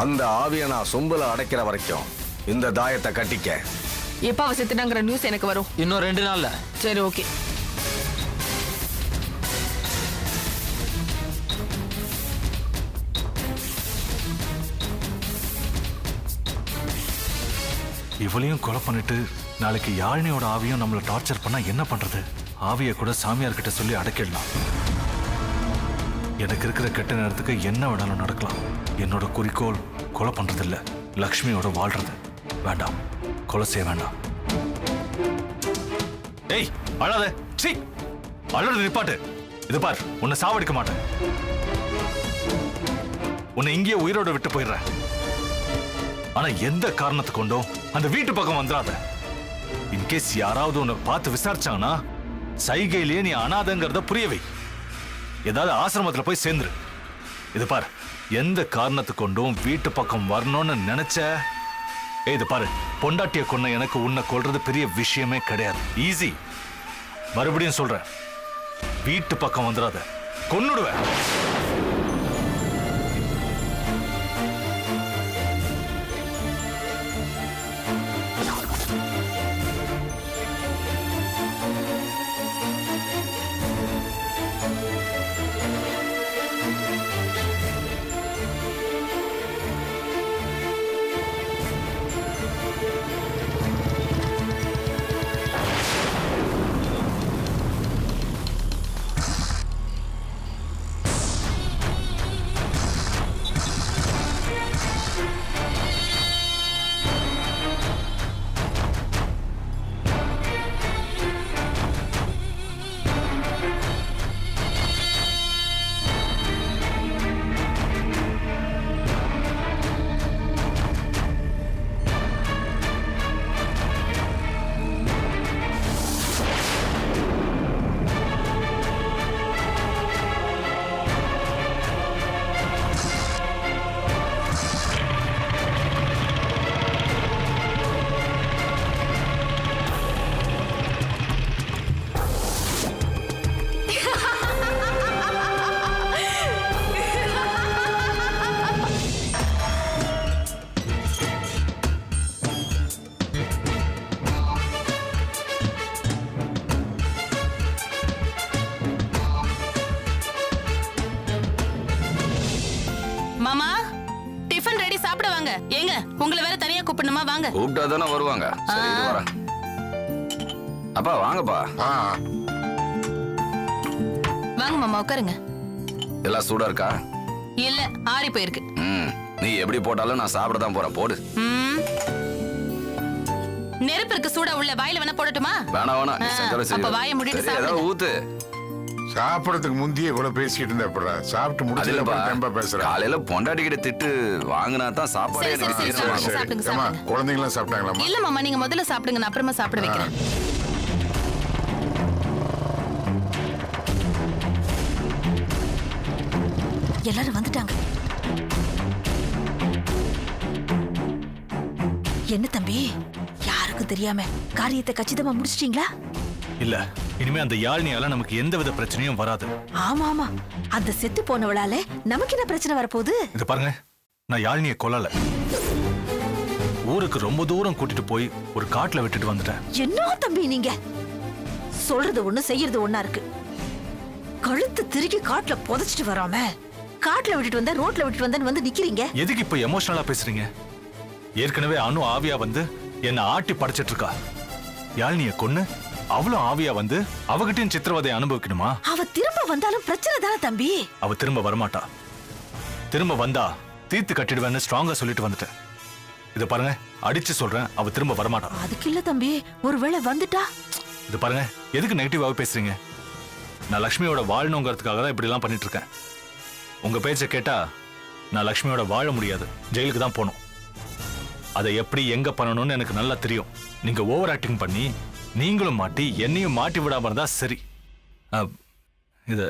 அந்த ஆவியை நான் சொம்புல அடைக்கிற வரைக்கும் இந்த தாயத்தை கட்டிக்க. எப்ப அவ செத்துட்டாங்கிற நியூஸ் எனக்கு வரும். இன்னும் 2 நாள்ல. சரி, ஓகே. இவளையும் கொலை பண்ணிட்டு நாளைக்கு யாழினியோட ஆவியும் நம்மளை டார்ச்சர் பண்ணா என்ன பண்றது? ஆவியை கூட சாமியார் கிட்ட சொல்லி அடக்கிடலாம். எனக்கு இருக்கிற கெட்ட நேரத்துக்கு என்ன வேணாலும் நடக்கலாம். என்னோட குறிக்கோள் கொலை பண்றது இல்ல, லக்ஷ்மியோட வாழ்றது. வேண்டாம், கொலை செய்ய வேண்டாம். ஏய், அழாத. சீ, அழறது நிப்பாட்டு. இது பார், உன்னை சாவடிக்க மாட்டேன். உன்னை இங்கேயே உயிரோட விட்டு போயிடுறேன். ஆனா எந்த காரணத்தை கொண்டும் அந்த வீட்டு பக்கம் வந்துடாத. இன்கேஸ் யாராவது உன்னை பார்த்து விசாரிச்சாங்கன்னா சைகையிலேயே நீ அனாதைங்கிறத புரியவை. ஏதாவது ஆசிரமத்துல போய் சேர்ந்துரு. இது பாரு, எந்த காரணத்தை கொண்டும் வீட்டு பக்கம் வரணும்னு நினைச்ச, இது பாரு, பொண்டாட்டிய கொன்ன எனக்கு உன்னை கொல்றது பெரிய விஷயமே கிடையாது. ஈஸி. மறுபடியும் சொல்றேன், வீட்டு பக்கம் வந்துடாத, கொன்னுடுவேன். மாமா, டிஃபன் ரெடி, சாப்பிட வாங்க. ஏங்க, உங்களை வேற தனியா கூப்பிடணுமா? வாங்க. கூப்பிட்டா தானே வருவாங்க. சரி, இது வரேன். அப்பா வாங்கப்பா. வாங்க மாமா, உட்காருங்க. எல்லாம் சூடா இருக்கா? இல்ல, ஆறி போயிருக்கு. நீ எப்படி போட்டாலும் நான் சாப்பிட தான் போறேன். போடு. நெருப்பு இருக்கு, சூடா உள்ள. வாயில வேணா போடட்டுமா? வேணா வேணா, நீ செஞ்சாலும் சரி. அப்ப வாயை மூடிட்டு சாப்பிடுங்க. ஊத்து. சாப்பிடறதுக்கு முந்தியே கூட பேசிட்டு இருந்த எப்படா? சாப்பிட்டு முடிச்சதுல பேசுறேன். காலையில பொண்டாட்டி கிட்ட திட்டு வாங்கினா தான் சாப்பாடே. குழந்தைங்க எல்லாம் சாப்பிட்டாங்களா? இல்ல மாமா, நீங்க முதல்ல சாப்பிடுங்க, நான் அப்புறமா சாப்பிட வைக்கிறேன். எல்லாரும் வந்துட்டாங்க. என்ன தம்பி, யாருக்கும் தெரியாம காரியத்தை கச்சிதமா முடிச்சிட்டீங்களா? இல்ல, இனிமே அந்த யாழ்னியால நமக்கு எந்தவித பிரச்சனையும் வராது. ஆமா ஆமா, அந்த செத்து போனவளால நமக்கு என்ன பிரச்சனை வரப்போகுது? இது பாருங்க, நான் யாழ்னியை கொல்லல. ஊருக்கு ரொம்ப தூரம் கூட்டிட்டு போய் ஒரு காட்டுல விட்டுட்டு வந்துட்டேன். என்ன தம்பி நீங்க சொல்றது ஒண்ணு செய்யறது ஒண்ணா இருக்கு. கழுத்து திருக்கி காட்டுல புதைச்சிட்டு வராம காட்டுல விட்டுட்டு வந்த, ரோட்ல விட்டுட்டு வந்தேன்னு நிக்கிறீங்க. எதுக்கு இப்ப எமோஷனலா பேசுறீங்க? ஏற்கனவே அனு ஆவியா என்ன ஆட்டி படைச்சிட்டு இருக்கா. யாழ்னிய கொன்னு அவளும் ஆவியா அவகிட்டையும் சித்திரவதை அனுபவிக்கணுமா? அவ திரும்ப வந்தாலும் பிரச்சனை தானே தம்பி. அவ திரும்ப வரமாட்டா. திரும்ப வந்தா தீர்த்து கட்டிடுவேன்னு ஸ்ட்ராங்கா சொல்லிட்டு வந்துட்டேன். இத பாருங்க, அடிச்சு சொல்றேன், அவ திரும்ப வரமாட்டா. அதுக்கு இல்ல தம்பி, ஒருவேளை வந்துட்டா? இது பாருங்க, எதுக்கு நெகட்டிவாவே பேசுறீங்க? நான் லக்ஷ்மியோட வாழணுங்கிறதுக்காக தான் இப்படி எல்லாம் பண்ணிட்டு இருக்கேன். உங்க பேச்ச கேட்டா நான் லக்ஷ்மியோட வாழ முடியாது, ஜெயிலுக்கு தான் போகணும். அதை எப்படி எங்க பண்ணணும்னு எனக்கு நல்லா தெரியும். நீங்க ஓவர் ஆக்டிங் பண்ணி நீங்களும் மாட்டி என்னையும் மாட்டி விடாம இருந்தா சரி.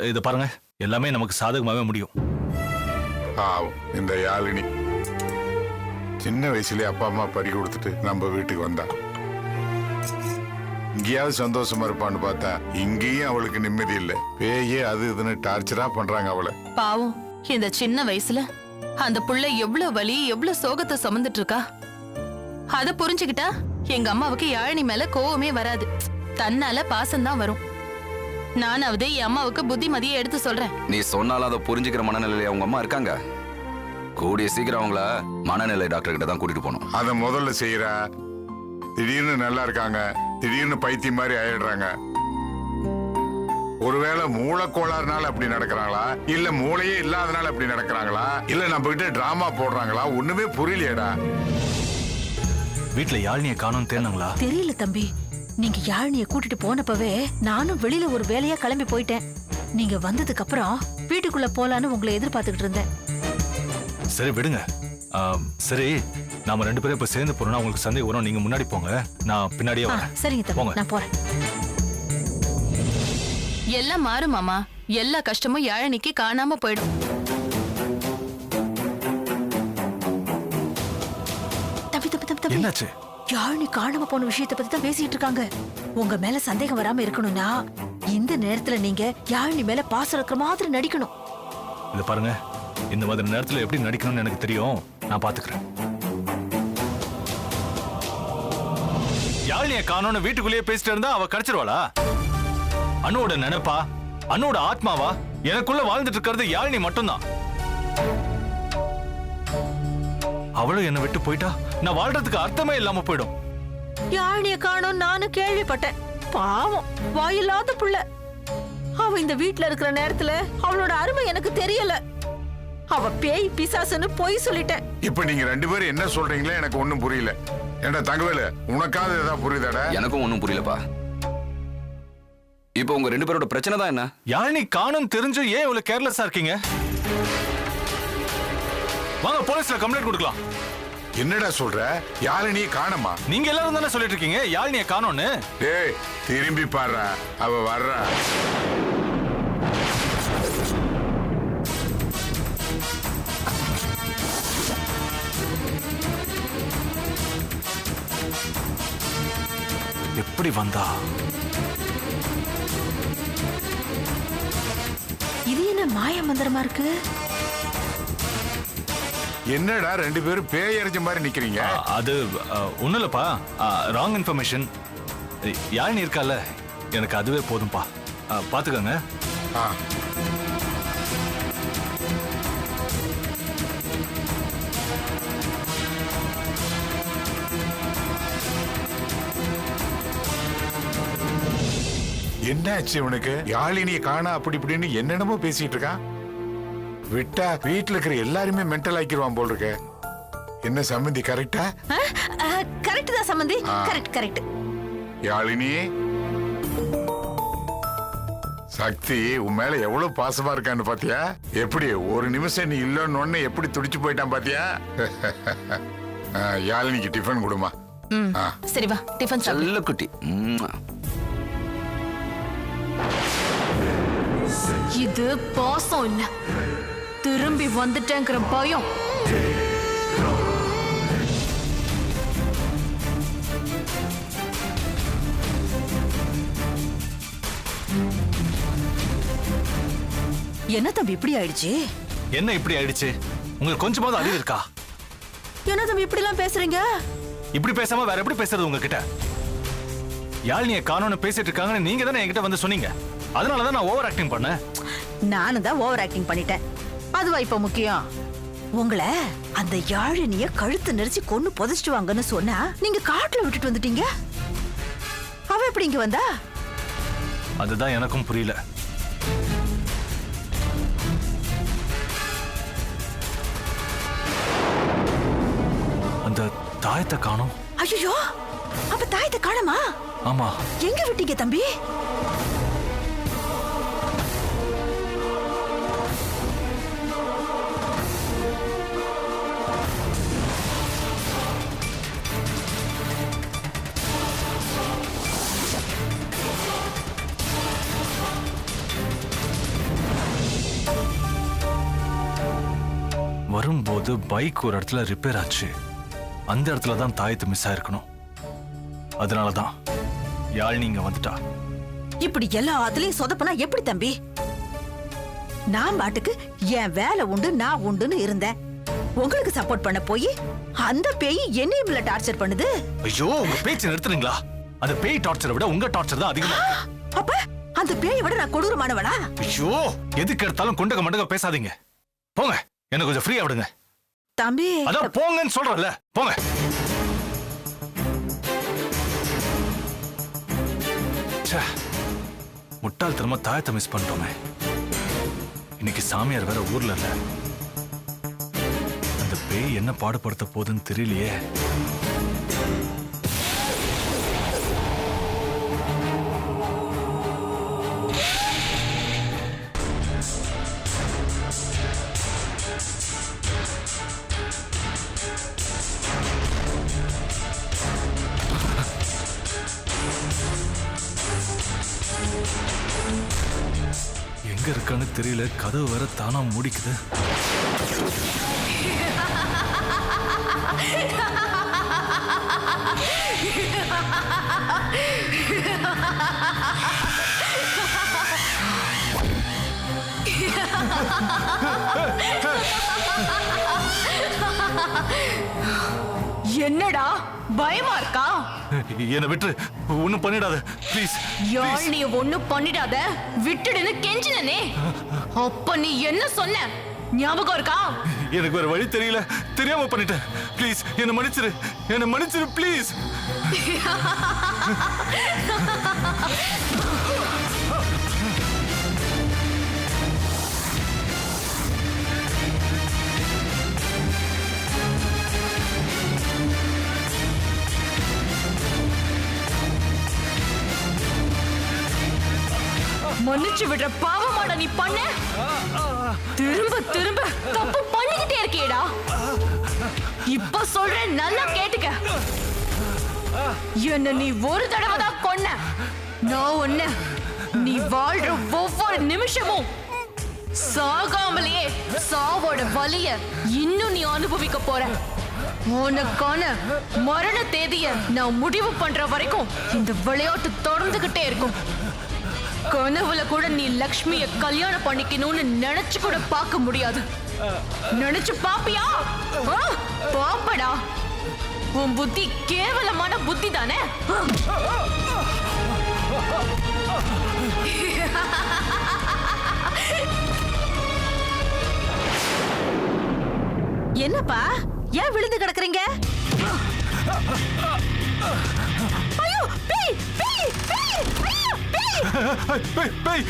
இத பாருங்க, எல்லாமே நமக்கு சாதகமாவே முடியும். பாவம் இந்த யாழினி சின்ன வயசுலயே அப்பா அம்மா பறி கொடுத்துட்டு நம்ம வீட்டுக்கு வந்தா. இங்கேயாவது சந்தோஷமா இருப்பான்னு பார்த்தா இங்கேயும் அவளுக்கு நிம்மதி இல்லை. பேயே அது இதுன்னு டார்ச்சரா பண்றாங்க அவளை. பாவம், இந்த சின்ன வயசுல அந்த புள்ள எவ்வளவு வலி எவ்வளவு சோகத்தை சுமந்துட்டு இருக்கா. அத புரிஞ்சுக்கிட்டா எங்க அம்மாவுக்கு யாழினி மேல கோவமே வராது, தன்னால பாசம்தான் வரும். நானாவது என் அம்மாவுக்கு புத்திமதியை எடுத்து சொல்றேன். நீ சொன்னாலும் அதை புரிஞ்சுக்கிற மனநிலையில அவங்க அம்மா இருக்காங்க. கூடிய சீக்கிரம் அவங்கள மனநிலை டாக்டர் கிட்ட தான் கூட்டிட்டு போகணும். அதை முதல்ல செய்யறா. திடீர்னு நல்லா இருக்காங்க, திடீர்னு பைத்தியம் மாதிரி ஆயிடுறாங்க. ஒருவேளை மூளைக்கோளாறுனால அப்படி நடக்கிறாங்களா, இல்ல மூளையே இல்லாதனால அப்படி நடக்கிறாங்களா, இல்ல நம்ம கிட்ட டிராமா போடுறாங்களா, ஒண்ணுமே புரியலையேடா. வீட்டுல யாழினியை காணோம் தேடினாங்களா? தெரியல தம்பி. நீங்க யாழினிய கூட்டிட்டு போனப்பவே நானும் வெளியில ஒரு வேலையா கிளம்பி போயிட்டேன். நீங்க வந்ததுக்கு அப்புறம் வீட்டுக்குள்ள போலான்னு உங்களை எதிர்பார்த்துக்கிட்டு இருந்தேன். சரி விடுங்க. சரி, நாம 2 பேரும் இப்ப சேர்ந்து போறோம்னா உங்களுக்கு சந்தேகம் வரும். நீங்க முன்னாடி போங்க, நான் பின்னாடியே வரேன். சரிங்க தம்பி, போங்க. நான் போறேன். எல்லாம் மாறும் மாமா, எல்லா கஷ்டமும் யாழினிக்கு காணாம போயிடும். தம்பி தம்பி தம்பி தம்பி, என்னாச்சு? யாழினி காணாம போன விஷயத்தை பத்தி தான் பேசிட்டு இருக்காங்க. உங்க மேல சந்தேகம் வராம இருக்கணும்னா இந்த நேரத்துல நீங்க யாழினி மேல பாசம் இருக்கிற மாதிரி நடிக்கணும். இத பாருங்க, இந்த மாதிரி நேரத்துல எப்படி நடிக்கணும்னு எனக்கு தெரியும், நான் பாத்துக்கிறேன். யாழினியை காணோம்னு வீட்டுக்குள்ளேயே பேசிட்டு இருந்தா அவ கிடைச்சிருவாளா? அனுவோட நினைப்பா, அனுவோட ஆத்மாவா எனக்குள்ள வாழ்ந்துட்டு இருக்கிறது யாழினி மட்டும்தான். அவளும் என்னை விட்டு போயிட்டா நான் வாழ்றதுக்கு அர்த்தமே இல்லாம போயிடும். யாழினிய காணோம் நானும் கேள்விப்பட்டேன். பாவம், வாயில்லாத புள்ள. அவ இந்த வீட்டுல இருக்கிற நேரத்துல அவளோட அருமை எனக்கு தெரியல. அவ பேய் பிசாசுன்னு பொய் சொல்லிட்டேன். இப்ப நீங்க 2 பேரும் என்ன சொல்றீங்களே எனக்கு ஒண்ணும் புரியல. ஏண்டா தங்கவேலு, உனக்காவது ஏதாவது புரியுதாடா? எனக்கும் ஒன்றும் புரியலப்பா. இப்போ உங்க 2 பேரோட பிரச்சனை தான் என்ன? யாழினி காணோம் தெரிஞ்சு ஏன் இவ்வளவு கேர்லெஸ்ஸா இருக்கீங்க? வாங்க போலீஸ்ல கம்ப்ளைண்ட் கொடுக்கலாம். என்னடா சொல்ற? யாழினியை காணமா? நீங்க எல்லாரும் தானே சொல்லிட்டு இருக்கீங்க யாழினியை காணோம்னு. டேய், திரும்பி பாரு, அவ வர்றா. எப்படி வந்தா? இது என்ன மாய மந்திரமா இருக்கு? என்னடா 2 பேரும் பேய் அரைஞ்ச மாதிரி நிக்கிறீங்க? அது ஒண்ணும் இல்லப்பா, ராங் இன்ஃபர்மேஷன். யாழினி இருக்கால, எனக்கு அதுவே போதும்பா. பாத்துக்கோங்க. ஆ. என்னாச்சு இவனுக்கு? யாழினியை காணா அப்படி இப்படின்னு என்னென்னமோ பேசிட்டு இருக்கான். விட்டா வீட்டுல இருக்கிற எல்லாருமே மென்டல் ஆக்கிடுவான் போல் இருக்க. என்ன சம்பந்தி, கரெக்டா? கரெக்ட் தான் சம்பந்தி, கரெக்ட் கரெக்ட். யாழினி, சக்தி உன் மேல எவ்வளவு பாசமா இருக்கான்னு பாத்தியா? எப்படி ஒரு நிமிஷம் நீ இல்லன்னு எப்படி துடிச்சு போயிட்டான் பாத்தியா? யாழினிக்கு டிஃபன் கொடுமா. சரி வா, டிஃபன் சாப்பிடு. செல்ல குட்டி. இது பாசம் இல்ல, திரும்பி வந்துட்டேங்கிற பயம். என்ன தம்பி இப்படி ஆயிடுச்சு? என்ன இப்படி ஆயிடுச்சு? உங்களுக்கு கொஞ்சமாவது அறிவு இருக்கா? என்ன தம்பி இப்படி எல்லாம் பேசுறீங்க? இப்படி பேசாம வேற எப்படி பேசுறது உங்ககிட்ட? யாழினியை காணோம்னு பேசிட்டு இருக்காங்கன்னு நீங்க தானே என்கிட்ட வந்து சொன்னீங்க. அதனாலதான் நான் ஓவர் ஆக்டிங் பண்ணேன். நானும் தான் ஓவர் ஆக்டிங் பண்ணிட்டேன். அதுவா இப்ப முக்கியம்? உங்களை அந்த யாழினிய கழுத்து நெரிச்சு கொன்னு புதைச்சிட்டு வாங்கன்னு சொன்னா நீங்க காட்டுல விட்டுட்டு வந்துட்டீங்க. அவ எப்படி இங்க வந்தா? அதுதான் எனக்கும் புரியல. அந்த தாயத்தை காணோம். ஐயோ, அப்ப தாயத்தை காணுமா? ஆமா. எங்க விட்டீங்க தம்பி? வரும்போது பைக் ஒரு இடத்துல ரிப்பேர் ஆச்சு. அந்த இடத்துல தான் தாயத்து மிஸ் ஆயிருக்கணும். அதனாலதான் யாழினி இங்க வந்துட்டா. இப்படி எல்லாத்துலயும் சொதப்பனா எப்படி தம்பி? நான் பாட்டுக்கு என் வேலை உண்டு நான் உண்டுன்னு இருந்தேன். உங்களுக்கு சப்போர்ட் பண்ண போய் அந்த பேய் என்னையும் டார்ச்சர் பண்ணுது. ஐயோ, உங்க பேச்சு நிறுத்துறீங்களா? அந்த பேய் டார்ச்சரை விட உங்க டார்ச்சர் தான் அதிகமா இருக்கு. அப்ப அந்த பேயை விட நான் கொடூரமானவனா? ஐயோ, எதுக்கு எடுத்தாலும் கொண்டக மண்டக பேசாதீங்க. போங்க, என்ன கொஞ்சம் ஃப்ரீயா விடுங்க. தம்பி அதான் போங்கன்னு சொல்றேன்ல, போங்க. ச்சே, முட்டாள்தனமா தாயத்தை மிஸ் பண்ணிட்டோமே. இன்னைக்கு சாமியார் வேற ஊர்ல இல்ல. அந்த பேய் என்ன பாடுபடுத்த போகுதுன்னு தெரியலையே. எங்க இருக்கான்னு தெரியல. கதவு வேற தானா மூடிக்குது. என்னடா பயமா இருக்கா? என்ன விட்டு ஒண்ணும் பண்ணிடாத ப்ளீஸ். யாழ் நீ ஒண்ணும் பண்ணிடாத, விட்டுடுன்னு கெஞ்சினே. அப்ப நீ என்ன சொன்ன ஞாபகம் இருக்கா? எனக்கு வேற வழி தெரியல, தெரியாம பண்ணிட்டேன். ப்ளீஸ் என்ன மன்னிச்சிரு, என்ன மன்னிச்சிரு ப்ளீஸ். மன்னிச்சு விடுற பாவமாடா நீ பண்ண. திரும்ப திரும்ப தப்பு பண்ணிக்கிட்டே இருக்கேடா. இப்ப சொல்றேன், நல்லா கேட்டுக்க. என்ன நீ ஒரு தடவை தான் கொன்ன. நான் ஒண்ணு நீ வாழ்ற ஒவ்வொரு நிமிஷமும் சாகாமலேயே சாவோட வலிய இன்னும் நீ அனுபவிக்க போற. உனக்கான மரண தேதிய நான் முடிவு பண்ற வரைக்கும் இந்த விளையாட்டு தொடர்ந்துகிட்டே இருக்கும். கனவுல கூட நீ லக்ஷ்மிய கல்யாணம் பண்ணிக்கணும்னு நினைச்சு கூட பார்க்க முடியாது. நினைச்சு பாப்பியா? பாப்படா. உன் புத்தி கேவலமான புத்தி தானே. என்னப்பா ஏன் விழுந்து கிடக்குறீங்க? ஐயோ, பேய் பேய் பேய்! ஐயோ, பேய்! பேய் பேய்!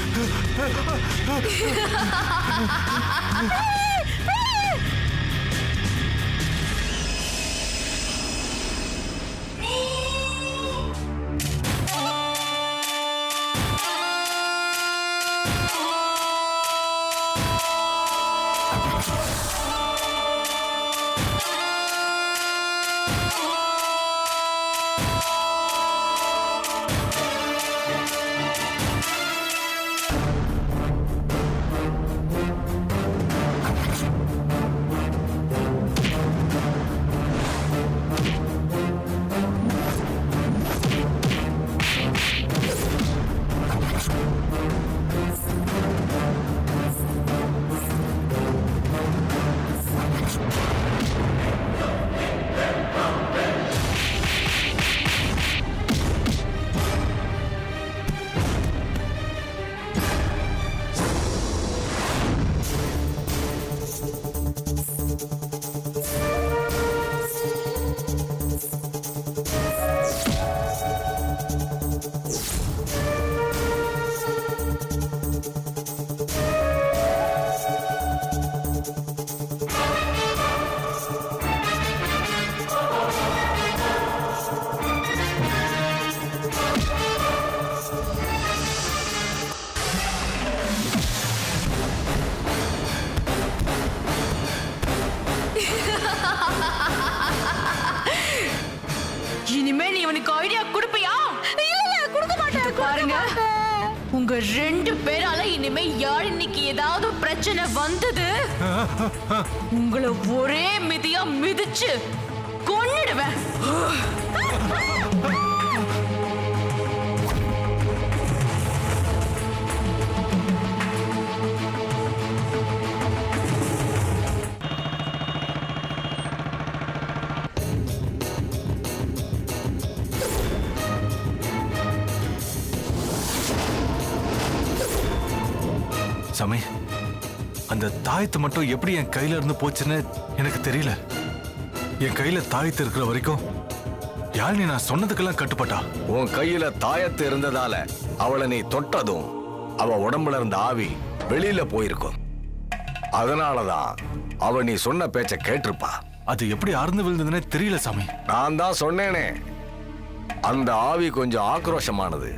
இனிமே நீ இவனுக்கு ஐடியா கொடுப்பியா? இல்ல கொடுக்க மாட்டேன். பாருங்க, உங்க 2 பேரால இனிமே யாழினிக்கு ஏதாவது பிரச்சனை வந்தது உங்களை ஒரே மிதியா மிதிச்சு கொன்னுடுவேன். சாமி, அந்த தாயத்து மட்டும் எப்படி என் கையில இருந்து போச்சுன்னு எனக்கு தெரியல. என் கையில தாயத்து இருக்கிற வரைக்கும் யாழினி நான் சொன்னதுக்கெல்லாம் கட்டுப்பட்டா. உன் கையில தாயத்து இருந்ததால அவளை நீ தொட்டதும் அவ உடம்புல இருந்த ஆவி வெளியில போயிருக்கும். அதனாலதான் அவ நீ சொன்ன பேச்ச கேட்டிருப்பா. அது எப்படி அறுந்து விழுந்ததுன்னே தெரியல சாமி. நான் தான் சொன்னேனே, அந்த ஆவி கொஞ்சம் ஆக்ரோஷமானது.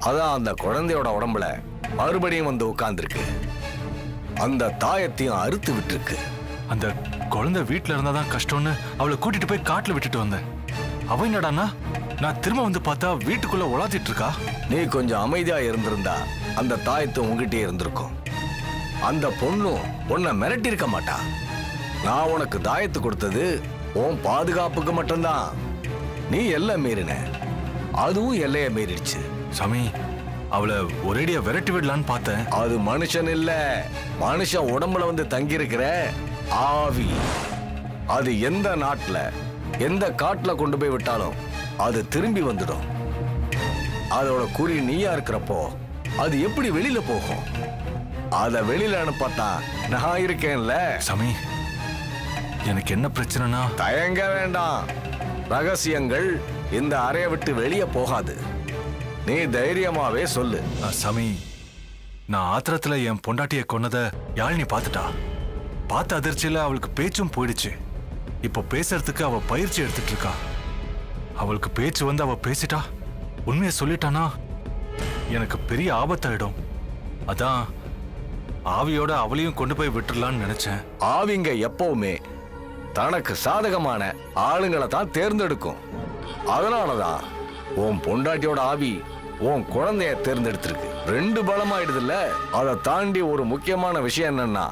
அதான் அந்த குழந்தையோட உடம்புல மறுபடியும் வந்து உட்கார்ந்துருக்கு. அந்த தாயத்தையும் அறுத்து விட்டுருக்கு. அந்த குழந்தை வீட்டுல இருந்தாதான் கஷ்டம்னு அவளை கூட்டிட்டு போய் காட்டுல விட்டுட்டு வந்தேன். அவ என்னடானா நான் திரும்ப வந்து பார்த்தா வீட்டுக்குள்ள உலாத்திட்டு இருக்கா. நீ கொஞ்சம் அமைதியா இருந்திருந்தா அந்த தாயத்தை உங்ககிட்டே இருந்திருக்கும். அந்த பொண்ணும் உன்னை மிரட்டி இருக்க மாட்டா. நான் உனக்கு தாயத்து கொடுத்தது உன் பாதுகாப்புக்கு மட்டும்தான். நீ எல்லை மீறின, அதுவும் எல்லைய மீறிடுச்சு. சாமி, அவளை ஒரேடியா விரட்டி விடலான்னு பார்த்தேன். அது மனுஷன் இல்ல, மனுஷன் உடம்புல வந்து தங்கி இருக்கிற ஆவி. அது எந்த நாட்டுல எந்த காட்டுல கொண்டு போய் விட்டாலும் அது திரும்பி வந்துடும். அதோட குறி நீயா இருக்கிறப்போ அது எப்படி வெளியில போகும்? அத வெளியில அனுப்பத்தான் நான் இருக்கேன்ல. சாமி, எனக்கு என்ன பிரச்சனைனா? தயங்க வேண்டாம், ரகசியங்கள் இந்த அறையை விட்டு வெளியே போகாது. நீ தைரியமாவே சொல்லு. சாமி, நான் ஆத்திரத்துல என் பொண்டாட்டிய கொன்னதை யாழினி பார்த்துட்டா. பார்த்த அதிர்ச்சியில அவளுக்கு பேச்சும் போயிடுச்சு. இப்போ பேசுறதுக்கு அவ பயிற்சி எடுத்துட்டு இருக்கா. அவளுக்கு பேச்சு வந்து அவ பேசிட்டா, உண்மையை சொல்லிட்டானா எனக்கு பெரிய ஆபத்தாயிடும். அதான் ஆவியோட அவளையும் கொண்டு போய் விட்டுடலான்னு நினைச்சேன். ஆவிங்க எப்பவுமே தனக்கு சாதகமான ஆளுங்களை தான் தேர்ந்தெடுக்கும். அதனாலதான் உன் பொண்டாட்டியோட ஆவி உன் குழந்தைய தேர்ந்தெடுத்திருக்கு. 2 பலமாயிடுதுல்ல. அதை தாண்டி ஒரு முக்கியமான விஷயம் என்னன்னா,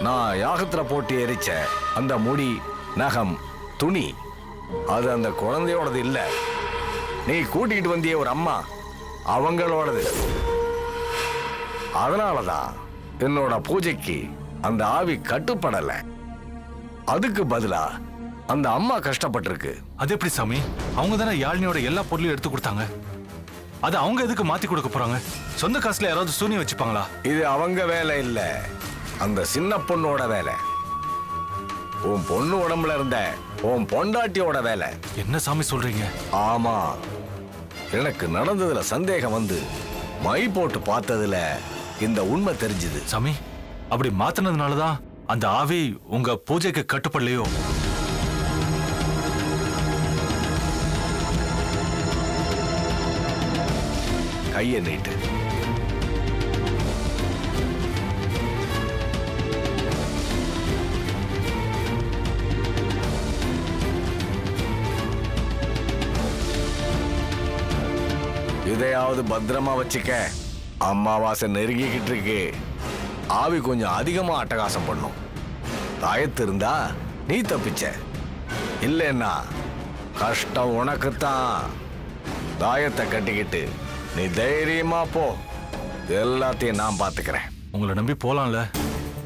நான் யாகத்துல போட்டு எரிச்ச அந்த முடி, நகம், துணி அது அந்த குழந்தையோடது இல்ல. நீ கூட்டிகிட்டு வந்திய ஒரு அம்மா, அவங்களோடது. அதனாலதான் என்னோட பூஜைக்கு அந்த ஆவி கட்டுப்படல. அதுக்கு பதிலா அந்த அம்மா கஷ்டப்பட்டிருக்கு. அது எப்படி சாமி? அவங்க தானே யாழினியோட எல்லா பொருளையும் எடுத்து கொடுத்தாங்க. அது அவங்க எதுக்கு மாத்தி கொடுக்க போறாங்க? சொந்த காசுல யாராவது சூனியம் வச்சுப்பாங்களா? இது அவங்க வேலை இல்ல, அந்த சின்ன பொண்ணோட வேலை. உன் பொண்ணு உடம்புல இருந்த உன் பொண்டாட்டியோட வேலை. என்ன சாமி சொல்றீங்க? ஆமா, எனக்கு நடந்ததுல சந்தேகம் வந்து மை போட்டு பார்த்ததுல இந்த உண்மை தெரிஞ்சுது. சாமி, அப்படி மாத்தினதுனாலதான் அந்த ஆவி உங்க பூஜைக்கு கட்டுப்படலையோ? கையை நீட்டு. இதையாவது பத்திரமா வச்சுக்க. அம்மாவாசை நெருங்கிக்கிட்டு இருக்கு. ஆவி கொஞ்சம் அதிகமா அட்டகாசம் பண்ணும். தாயத்து இருந்தா நீ தப்பிச்ச, இல்லைன்னா கஷ்டம் உனக்குத்தான். தாயத்தை கட்டிக்கிட்டு நீ தைரியமா போ. எல்லாத்தையும் நான் பாத்துக்கிறேன். உங்களை நம்பி போலாம்ல?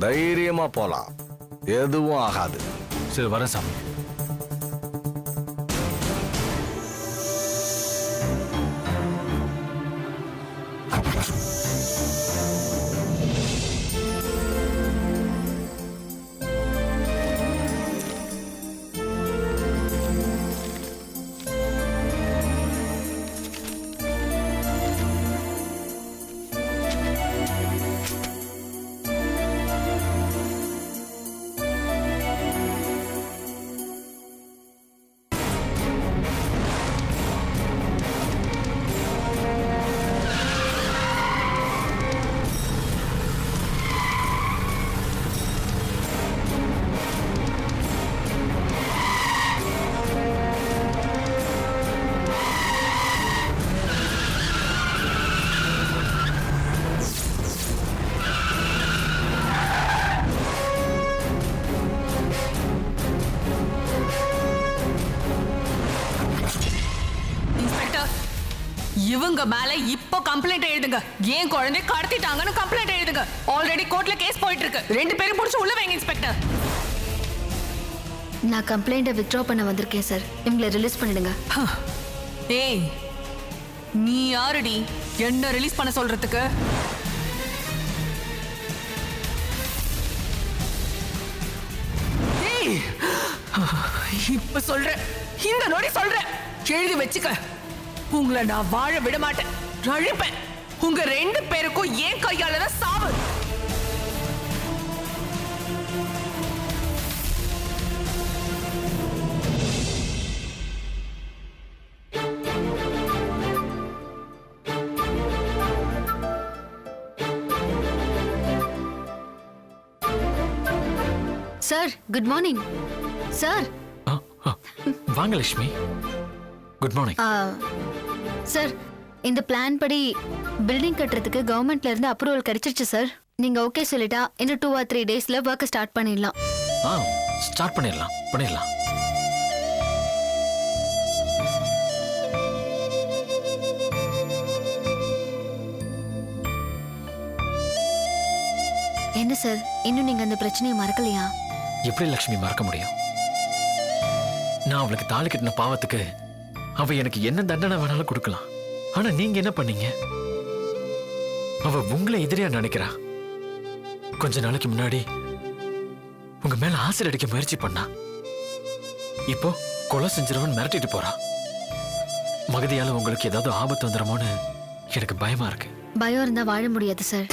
தைரியமா போலாம், எதுவும் ஆகாது. சரி, வரேன் சாமி. இவங்க மேல இப்போ கம்ப்ளைண்ட் எழுதுங்க. ஏன் குழந்தை கடத்திட்டாங்கன்னு கம்ப்ளைண்ட் எழுதுங்க. ஆல்ரெடி கோர்ட்ல கேஸ் போயிட்டு இருக்கு. 2 பேரும் புடிச்சு உள்ள வைங்க இன்ஸ்பெக்டர். நான் கம்ப்ளைண்ட்டை வித்ட்ரா பண்ண வந்திருக்கேன் சார். இவங்களை ரிலீஸ் பண்ணிடுங்க. ஏய், நீ யாருடி என்ன ரிலீஸ் பண்ண சொல்றதுக்கு? ஏய், இப்ப சொல்றேன், இந்த நொடி சொல்றேன், எழுதி வச்சுக்க. உங்களை நான் வாழ விட மாட்டேன், அழிப்பேன். உங்க 2 பேருக்கும் ஏன் கையால தான் சாவு. Sir good morning. சார் வாங்க லட்சுமி. Good morning. சார் இந்த பிளான் படி பில்டிங் கட்டுறதுக்கு கவர்மெண்ட்ல இருந்து அப்ரூவல் கிடைச்சிருச்சு சார். நீங்க ஓகே சொல்லிட்டா இன்னும் 2 or 3 டேஸ்ல ஒர்க் ஸ்டார்ட் பண்ணிடலாம். ஸ்டார்ட் பண்ணிடலாம். என்ன சார் இன்னும் நீங்க அந்த பிரச்சனையை மறக்கலையா? எப்படி லட்சுமி மறக்க முடியும்? நான் அவளுக்கு தாலி கட்டின பாவத்துக்கு அவ எனக்கு என்ன தண்டனை வேணாலும் கொடுக்கலாம். ஆனா நீங்க என்ன பண்ணீங்க? அவ உங்களை எதிரியா நினைக்கிறா. கொஞ்ச நாளைக்கு முன்னாடி உங்க மேல ஆசிட் அடிக்க முயற்சி பண்ணா. இப்போ கொலை செஞ்சிருவன் மிரட்டிட்டு போறா. மகதியால உங்களுக்கு ஏதாவது ஆபத்து வந்துடுமோன்னு எனக்கு பயமா இருக்கு. பயம் இருந்தா வாழ முடியாது சார்.